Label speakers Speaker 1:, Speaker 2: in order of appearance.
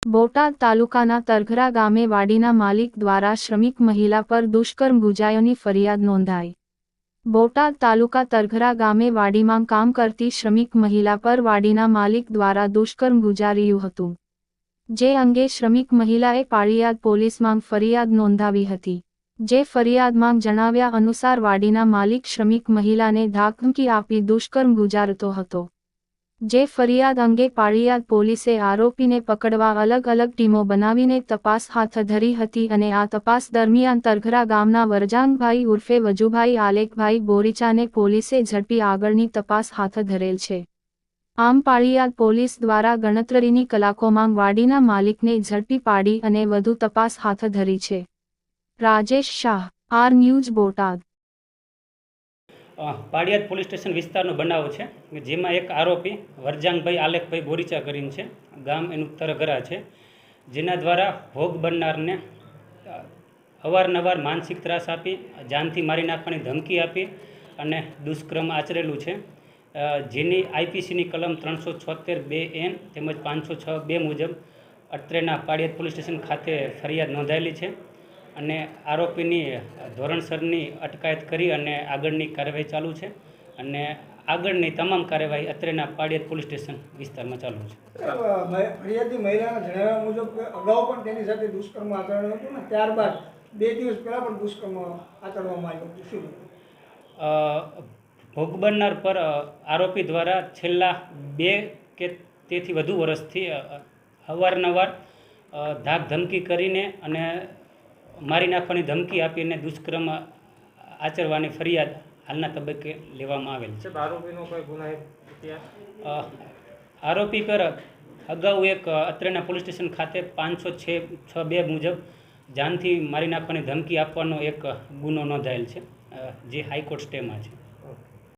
Speaker 1: બોટાદ તાલુકાના તરઘરા ગામે વાડીના માલિક દ્વારા શ્રમિક મહિલા પર દુષ્કર્મ ગુજાયોની ફરિયાદ નોંધાઈ। બોટાદ તાલુકા તરઘરા ગામે વાડીમાં કામ કરતી શ્રમિક મહિલા પર વાડીના માલિક દ્વારા દુષ્કર્મ ગુજાર્યું હતું, જે અંગે શ્રમિક મહિલાએ પાળીયાદ પોલીસમાં ફરિયાદ નોંધાવી હતી। જે ફરિયાદમાં જણાવ્યા અનુસાર વાડીના માલિક શ્રમિક મહિલાને ધાકધમકી આપી દુષ્કર્મ ગુજારતો હતો। જે ફરિયાદ અંગે પાળીયાદ પોલીસે આરોપીને પકડવા અલગ અલગ ટીમો બનાવીને તપાસ હાથ ધરી હતી અને આ તપાસ દરમિયાન તરઘરા ગામના વરજાંગભાઈ ઉર્ફે વજુભાઈ આલેખભાઈ બોરીચાને પોલીસે ઝડપી આગળની તપાસ હાથ ધરેલ છે। આમ પાળીયાદ પોલીસ દ્વારા ગણતરીની કલાકોમાં વાડીના માલિકને ઝડપી પાડી અને વધુ તપાસ હાથ ધરી છે। Rajesh Shah, R news, Botad.
Speaker 2: Paliyad police station વિસ્તારનો બનાવ છે, જેમાં એક આરોપી વરજાંગભાઈ આલેખભાઈ બોરીચા કરીને છે, ગામ એનું તરઘરા છે, જેના દ્વારા ભોગ બનનારને અવારનવાર માનસિક ત્રાસ આપી, જાનથી મારી નાખવાની ધમકી આપી અને દુષ્કર્મ આચરેલું છે, જેની આઈપીસીની કલમ 376(2)(n) તેમજ 506(2) મુજબ અત્રેના પાળીયાદ પોલીસ સ્ટેશન ખાતે ફરિયાદ નોંધાયેલી છે અને આરોપીની ધોરણસરની અટકાયત કરી અને આગળની કાર્યવાહી ચાલુ છે અને આગળની તમામ કાર્યવાહી અત્રેના પાળીયાદ પોલીસ સ્ટેશન વિસ્તારમાં ચાલુ છે।
Speaker 3: ફરિયાદી મહિલાના જણાવ્યા મુજબ અગાઉ પણ તેની સાથે દુષ્કર્મ આચરણું હતું ને ત્યારબાદ 2 દિવસ પહેલાં પણ દુષ્કર્મ આચરવામાં આવ્યું હતું, શું?
Speaker 2: ભોગ બનનાર પર આરોપી દ્વારા છેલ્લા 2 કે તેથી વધુ વર્ષથી અવારનવાર ધાક ધમકી કરીને અને મારી નાખવાની ધમકી આપીને દુષ્કર્મ આચરવાની ફરિયાદ હાલના તબક્કે લેવામાં આવેલ છે।
Speaker 4: આરોપીનો કોઈ ગુનાહિત ઇતિહાસ?
Speaker 2: આરોપી પર અગાઉ એક અત્રેના પોલીસ સ્ટેશન ખાતે 506(2) મુજબ જાનથી મારી નાખવાની ધમકી આપવાનો એક ગુનો નોંધાયેલ છે, જે હાઈકોર્ટ સ્ટેમાં છે।